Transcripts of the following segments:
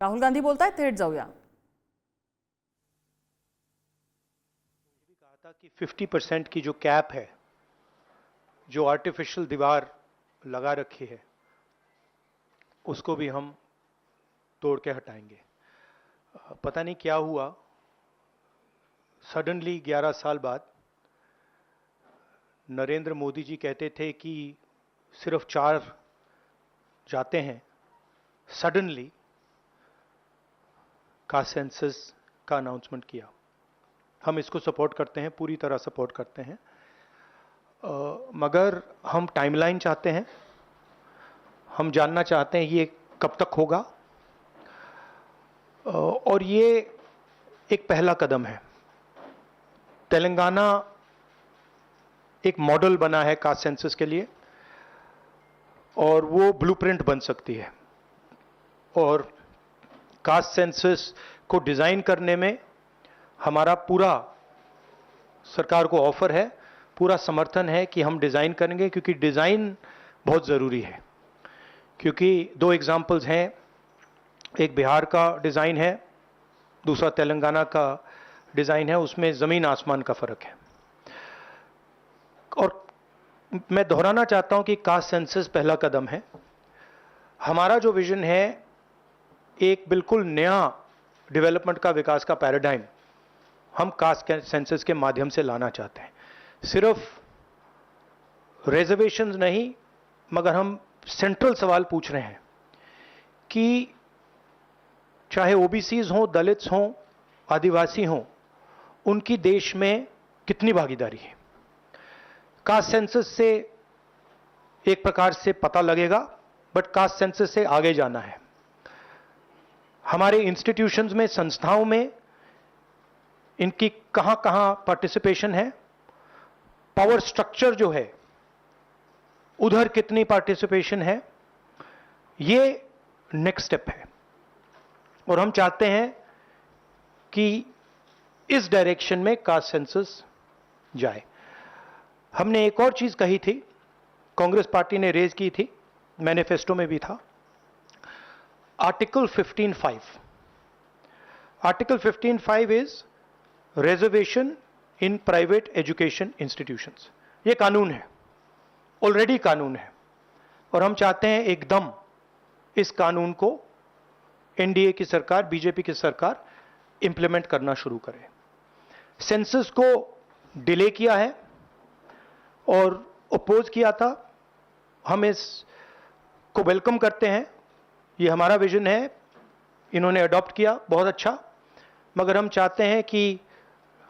राहुल गांधी बोलतायत, थेट जाऊया. कहा था कि 50% की जो कैप है, जो आर्टिफिशियल दीवार लगा रखी है, उसको भी हम तोड़ के हटाएंगे. पता नहीं क्या हुआ, सडनली 11 साल बाद नरेंद्र मोदी जी कहते थे कि सिर्फ 4 जाते हैं. सडनली कास्ट सेंसस का अनाउंसमेंट किया. हम इसको सपोर्ट करते हैं, पूरी तरह सपोर्ट करते हैं, मगर हम टाइमलाइन चाहते हैं. हम जानना चाहते हैं ये कब तक होगा, और ये एक पहला कदम है. तेलंगाना एक मॉडल बना है कास्ट सेंसस के लिए, और वो ब्लूप्रिंट बन सकती है. और कास्ट सेंसस को डिजाइन करने में हमारा पूरा सरकार को ऑफर है, पूरा समर्थन है कि हम डिजाइन करेंगे, क्योंकि डिजाइन बहुत जरूरी है. क्योंकि 2 एग्जांपल्स हैं, एक बिहार का डिजाइन है, दूसरा तेलंगाना का डिजाइन है. उसमें जमीन आसमान का फर्क है. और मैं दोहराना चाहता हूं कि कास्ट सेंसस पहला कदम है. हमारा जो विजन है, एक बिल्कुल नया डेवलपमेंट का, विकास का पैराडाइम हम कास्ट सेंसस के माध्यम से लाना चाहते हैं. सिर्फ रिजर्वेशंस नहीं, मगर हम सेंट्रल सवाल पूछ रहे हैं कि चाहे ओबीसीज हों, दलित्स हों, आदिवासी हों, उनकी देश में कितनी भागीदारी है. कास्ट सेंसस से एक प्रकार से पता लगेगा, बट कास्ट सेंसस से आगे जाना है. हमारे इंस्टीट्यूशंस में, संस्थाओं में इनकी कहां कहां पार्टिसिपेशन है, पावर स्ट्रक्चर जो है उधर कितनी पार्टिसिपेशन है, ये नेक्स्ट स्टेप है. और हम चाहते हैं कि इस डायरेक्शन में कास्ट सेंसस जाए. हमने एक और चीज कही थी, कांग्रेस पार्टी ने रेज की थी, मैनिफेस्टो में भी था, article 15(5). Article 15(5) is reservation in private education institutions. ये कानून है, ऑलरेडी कानून है, और हम चाहते हैं एकदम इस कानून को एनडीए की सरकार, बीजेपी की सरकार इंप्लीमेंट करना शुरू करे. सेंसस को डिले किया है और अपोज किया था. हम इसको वेलकम करते हैं, ये हमारा विजन है, इन्होंने अडॉप्ट किया, बहुत अच्छा. मगर हम चाहते हैं कि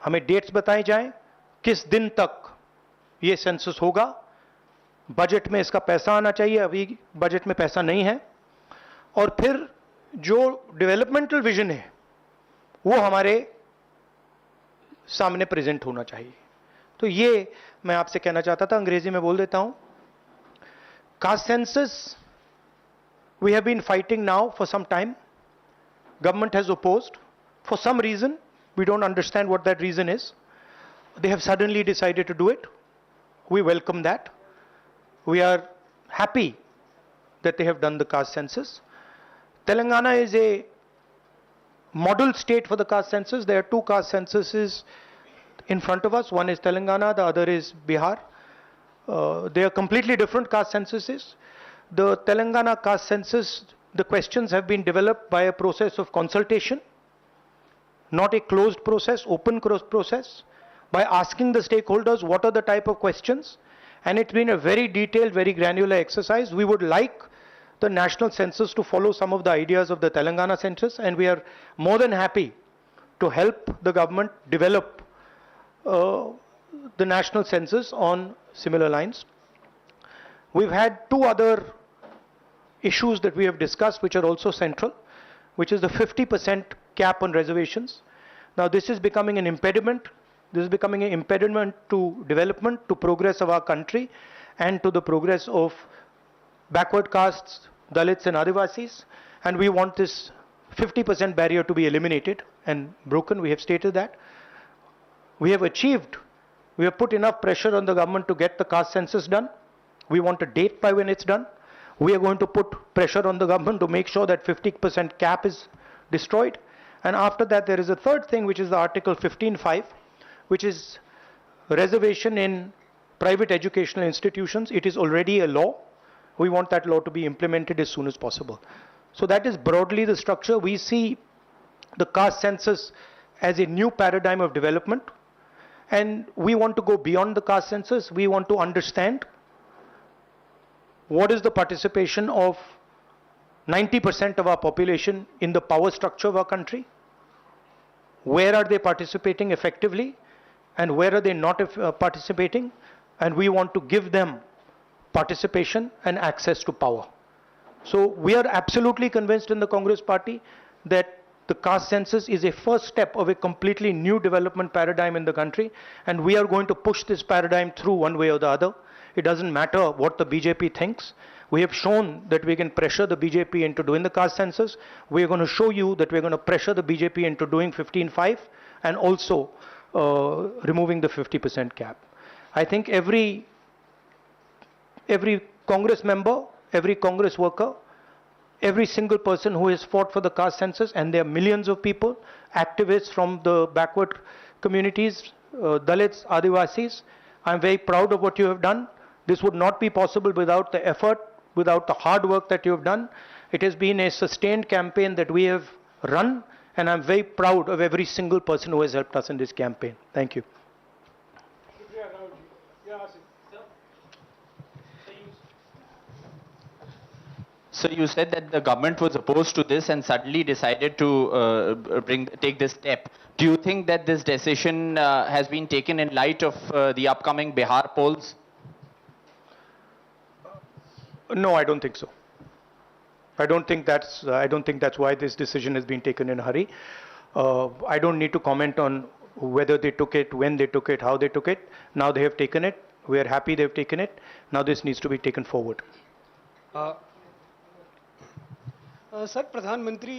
हमें डेट्स बताई जाएं, किस दिन तक ये सेंसस होगा. बजट में इसका पैसा आना चाहिए, अभी बजट में पैसा नहीं है. और फिर जो डेवलपमेंटल विजन है वो हमारे सामने प्रेजेंट होना चाहिए. तो ये मैं आपसे कहना चाहता था. अंग्रेजी में बोल देता हूं. Caste census we have been fighting now for some time. Government has opposed for some reason. We don't understand what that reason is. They have suddenly decided to do it. We welcome that. We are happy that they have done the caste census. Telangana is a model state for the caste census. There are 2 caste censuses in front of us. One is Telangana, the other is Bihar. They are completely different caste censuses. The Telangana caste census, the questions have been developed by a process of consultation, not a closed process, open process, by asking the stakeholders what are the type of questions, and it's been a very detailed, very granular exercise. We would like the national census to follow some of the ideas of the Telangana census, and we are more than happy to help the government develop the national census on similar lines. We've had 2 other issues that we have discussed which are also central, which is the 50% cap on reservations. Now this is becoming an impediment. This is becoming an impediment to development, to progress of our country, and to the progress of backward castes, Dalits and Adivasis. And we want this 50% barrier to be eliminated and broken. We have stated that. We have put enough pressure on the government to get the caste census done. We want a date by when it's done. We are going to put pressure on the government to make sure that 50% cap is destroyed. And after that, there is a third thing, which is the Article 15(5), which is reservation in private educational institutions. It is already a law. We want that law to be implemented as soon as possible. So that is broadly the structure. We see the caste census as a new paradigm of development, and we want to go beyond the caste census. We want to understand what is the participation of 90% of our population in the power structure of our country, where are they participating effectively, and where are they not participating, and we want to give them participation and access to power. So we are absolutely convinced in the Congress Party that the caste census is a first step of a completely new development paradigm in the country, and we are going to push this paradigm through one way or the other. It doesn't matter what the BJP thinks. We have shown that we can pressure the BJP into doing the caste census. We are going to show you that we're going to pressure the BJP into doing 15(5) and also removing the 50% cap. I think every Congress member, every Congress worker, every single person who has fought for the caste census, and there are millions of people, activists from the backward communities, Dalits, Adivasis, I'm very proud of what you have done. This would not be possible without the effort, without the hard work that you have done. It has been a sustained campaign that we have run, and I'm very proud of every single person who has helped us in this campaign. Thank you. So you said that the government was opposed to this and suddenly decided to take this step. Do you think that this decision has been taken in light of the upcoming Bihar polls? No, I don't think so. I don't think that's why this decision has been taken in a hurry. I don't need to comment on whether they took it, when they took it, how they took it. Now they have taken it. We are happy they've taken it. Now this needs to be taken forward. Sir, प्रधानमंत्री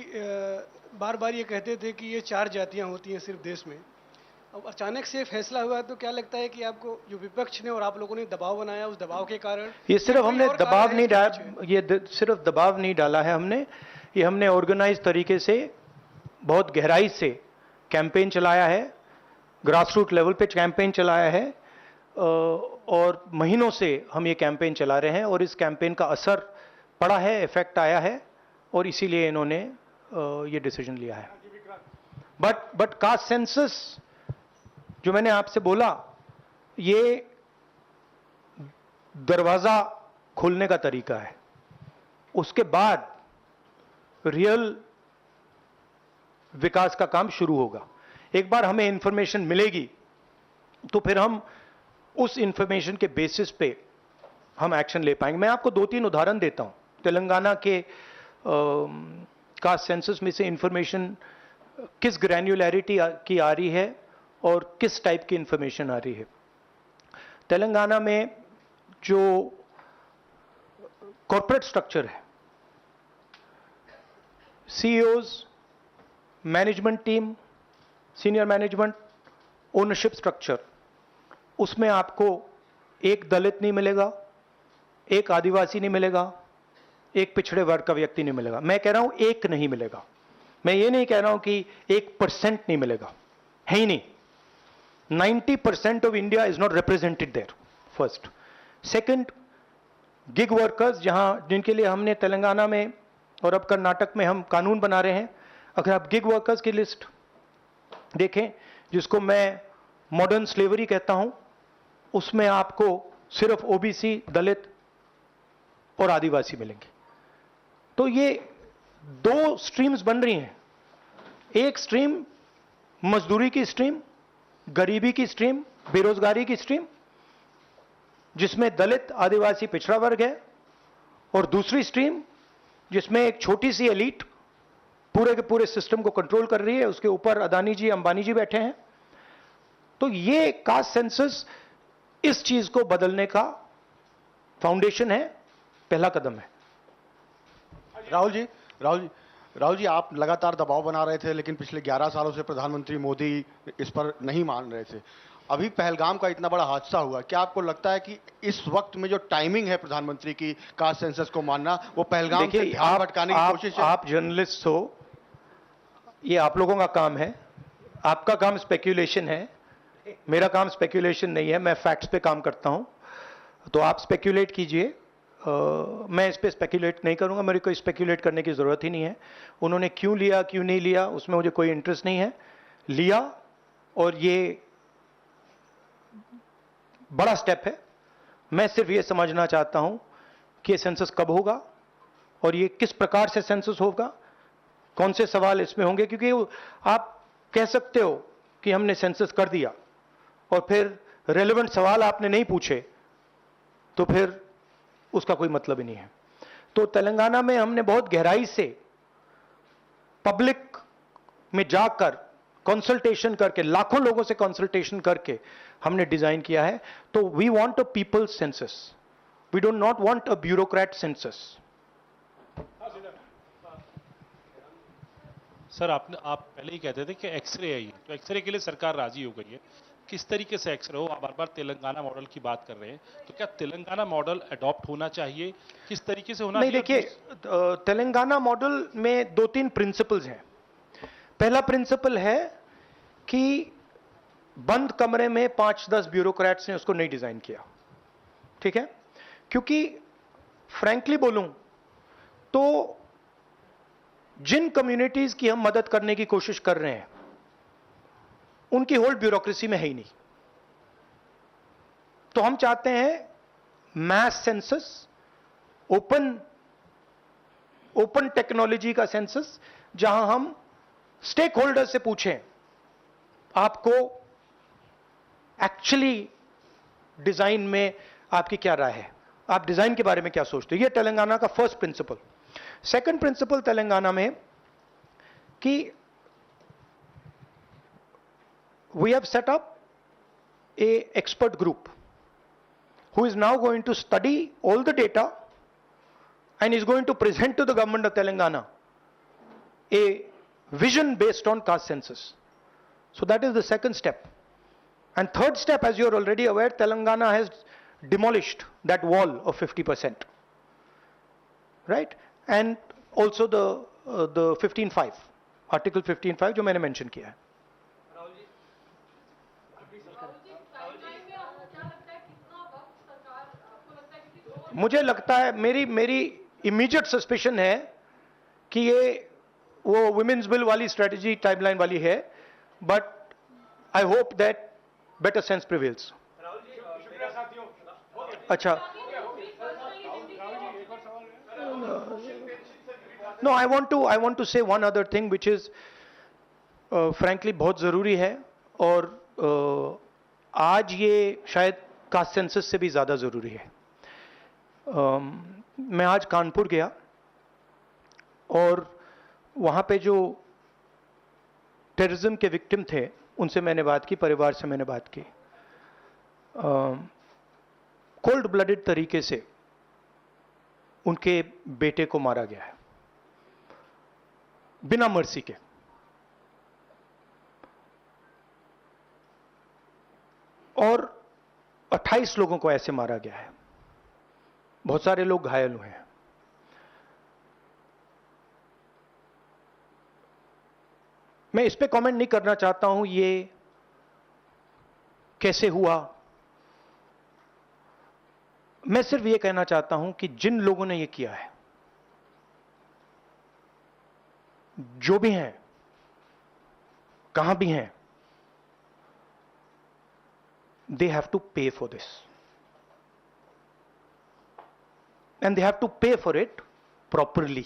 बार बार ये कहते थे कि ये 4 जातियां होती हैं सिर्फ देश में. अब अचानक से फैसला हुआ, तो क्या लगता है कि आपको जो विपक्ष ने और आप लोगों ने दबाव बनाया, उस दबाव के कारण? ये सिर्फ हमने दबाव नहीं डाला, ये सिर्फ दबाव नहीं डाला है हमने, ये हमने ऑर्गेनाइज तरीके से बहुत गहराई से कैंपेन चलाया है, ग्रासरूट लेवल पे कैंपेन चलाया है, और महीनों से हम ये कैंपेन चला रहे हैं, और इस कैंपेन का असर पड़ा है, इफेक्ट आया है, और इसीलिए इन्होंने ये डिसीजन लिया है. बट कास्ट सेंसस जो मैंने आपसे बोला, ये दरवाजा खोलने का तरीका है. उसके बाद रियल विकास का काम शुरू होगा. एक बार हमें इंफॉर्मेशन मिलेगी तो फिर हम उस इंफॉर्मेशन के बेसिस पे हम एक्शन ले पाएंगे. मैं आपको 2-3 उदाहरण देता हूं. तेलंगाना के कास्ट सेंसस में से इंफॉर्मेशन किस ग्रैन्युलैरिटी की आ रही है और किस टाइप की इंफॉर्मेशन आ रही है. तेलंगाना में जो कॉर्पोरेट स्ट्रक्चर है, CEOs, management team, senior management, ownership structure, उसमें आपको एक दलित नहीं मिलेगा, एक आदिवासी नहीं मिलेगा, एक पिछड़े वर्ग का व्यक्ति नहीं मिलेगा. मैं कह रहा हूं एक नहीं मिलेगा. मैं ये नहीं कह रहा हूं कि 1% नहीं मिलेगा, है ही नहीं. 90% of India is not represented there. First. Second, gig workers, जिनके लिए हमने तेलंगाना में और अब कर्नाटक में हम कानून बना रहे हैं. अगर आप गिग वर्कर्स की लिस्ट देखें, जिसको मैं मॉडर्न स्लेवरी कहता हूं, उसमें आपको सिर्फ ओबीसी, दलित और आदिवासी मिलेंगे. तो ये 2 स्ट्रीम्स बन रही हैं. एक स्ट्रीम मजदूरी की स्ट्रीम, गरीबी की स्ट्रीम, बेरोजगारी की स्ट्रीम, जिसमें दलित, आदिवासी, पिछड़ा वर्ग है, और दूसरी स्ट्रीम जिसमें एक छोटी सी एलीट पूरे के पूरे सिस्टम को कंट्रोल कर रही है. उसके ऊपर अदानी जी, अंबानी जी बैठे हैं. तो ये कास्ट सेंसस इस चीज को बदलने का फाउंडेशन है, पहला कदम है. राहुल जी, आप लगातार दबाव बना रहे थे, लेकिन पिछले 11 सालों से प्रधानमंत्री मोदी इस पर नहीं मान रहे थे. अभी पहलगाम का इतना बड़ा हादसा हुआ, क्या आपको लगता है कि इस वक्त में जो टाइमिंग है प्रधानमंत्री की कास्ट सेंसस को मानना, वो पहलगाम से ध्यान भटकाने की कोशिश है? आप जर्नलिस्ट हो, ये आप लोगों का काम है, आपका काम स्पेक्यूलेशन है, मेरा काम स्पेक्यूलेशन नहीं है, मैं फैक्ट्स पे काम करता हूं। तो आप स्पेक्यूलेट कीजिए, मैं इस पे स्पेक्यूलेट नहीं करूंगा, मेरे को स्पेक्यूलेट करने की जरूरत ही नहीं है। उन्होंने क्यों लिया क्यों नहीं लिया उसमें मुझे कोई इंटरेस्ट नहीं है। लिया और ये बड़ा स्टेप है। मैं सिर्फ ये समझना चाहता हूं कि सेंसस कब होगा और ये किस प्रकार से सेंसस होगा, कौन से सवाल इसमें होंगे, क्योंकि आप कह सकते हो कि हमने सेंसस कर दिया और फिर रेलेवेंट सवाल आपने नहीं पूछे तो फिर उसका कोई मतलब ही नहीं है। तो तेलंगाना में हमने बहुत गहराई से पब्लिक में जाकर कंसल्टेशन करके, लाखों लोगों से कंसल्टेशन करके हमने डिजाइन किया है। तो we want a people's census, we don't not want a bureaucrat census. Sir आप पहले ही कहते थे कि एक्सरे है ये, तो एक्सरे के लिए सरकार राजी हो गई है। किस तरीके से एक्सरे हो? आप बार बार तेलंगाना मॉडल की बात कर रहे हैं, तो क्या तेलंगाना मॉडल अडॉप्ट होना चाहिए? किस तरीके से होना नहीं, चाहिए? देखिए, तेलंगाना मॉडल में 2-3 प्रिंसिपल्स हैं। पहला प्रिंसिपल है कि बंद कमरे में 5-10 ब्यूरोक्रेट्स ने उसको नहीं डिजाइन किया, ठीक है? क्योंकि फ्रैंकली बोलूं तो जिन कम्युनिटीज की हम मदद करने की कोशिश कर रहे हैं उनकी होल्ड ब्यूरोक्रेसी में है ही नहीं। तो हम चाहते हैं मैस सेंसस, ओपन टेक्नोलॉजी का सेंसस, जहां हम स्टेक होल्डर से पूछें आपको एक्चुअली डिजाइन में आपकी क्या राय है, आप डिजाइन के बारे में क्या सोचते हो। यह तेलंगाना का first principle. Second principle Telangana में कि we have set up a expert group who is now going to study all the data and is going to present to the government of Telangana a vision based on caste census. So that is the second step. And third step, as you are already aware, Telangana has demolished that wall of 50%, right? And also the 15(5), article 15(5) जो मैंने mention किया है। मुझे लगता है, मेरी immediate suspicion है कि ये वो वुमेन्स बिल वाली स्ट्रेटजी टाइमलाइन वाली है, but I hope that better sense prevails. अच्छा, नो, आई वांट टू से one other thing which is frankly बहुत जरूरी है, और आज ये शायद कास्ट सेंसस से भी ज्यादा जरूरी है। मैं आज कानपुर गया और वहाँ पे जो टेररिज्म के विक्टिम थे उनसे मैंने बात की, परिवार से मैंने बात की। कोल्ड ब्लडेड तरीके से उनके बेटे को मारा गया है, बिना मर्सी के। और 28 लोगों को ऐसे मारा गया है, बहुत सारे लोग घायल हुए हैं। मैं इस पे कमेंट नहीं करना चाहता हूं ये कैसे हुआ। मैं सिर्फ ये कहना चाहता हूं कि जिन लोगों ने ये किया है, जो भी हैं, कहां भी हैं, they have to pay for this, and they have to pay for it properly,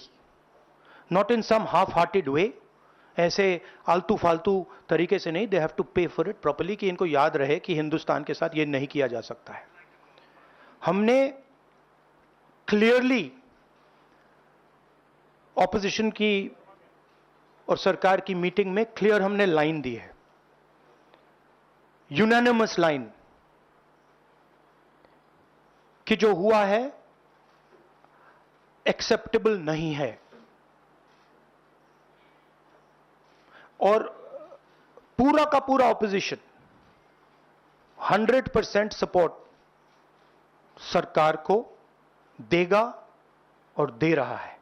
not in some half-hearted way, ऐसे आलतू फालतू तरीके से नहीं। they have to pay for it properly, कि इनको याद रहे कि हिंदुस्तान के साथ ये नहीं किया जा सकता है। हमने क्लियरली ऑपोजिशन की और सरकार की मीटिंग में क्लियर हमने लाइन दी है, यूनानिमस लाइन, कि जो हुआ है एक्सेप्टेबल नहीं है। और पूरा का पूरा ऑपोजिशन 100% सपोर्ट सरकार को देगा और दे रहा है।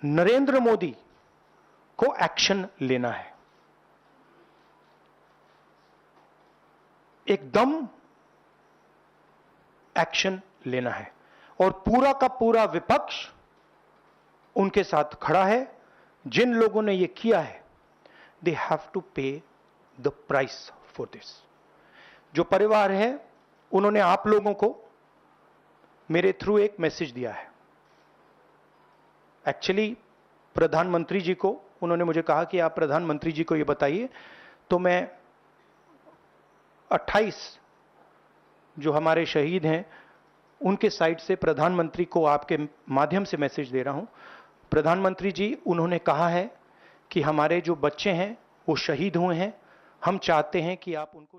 नरेंद्र मोदी को एक्शन लेना है, एकदम एक्शन लेना है, और पूरा का पूरा विपक्ष उनके साथ खड़ा है। जिन लोगों ने यह किया है, दे हैव टू पे द प्राइस फॉर दिस। जो परिवार है, उन्होंने आप लोगों को मेरे थ्रू एक मैसेज दिया है। एक्चुअली प्रधानमंत्री जी को उन्होंने मुझे कहा कि आप प्रधानमंत्री जी को यह बताइए, तो मैं 28 जो हमारे शहीद हैं उनके साइड से प्रधानमंत्री को आपके माध्यम से मैसेज दे रहा हूं। प्रधानमंत्री जी, उन्होंने कहा है कि हमारे जो बच्चे हैं वो शहीद हुए हैं, हम चाहते हैं कि आप उनको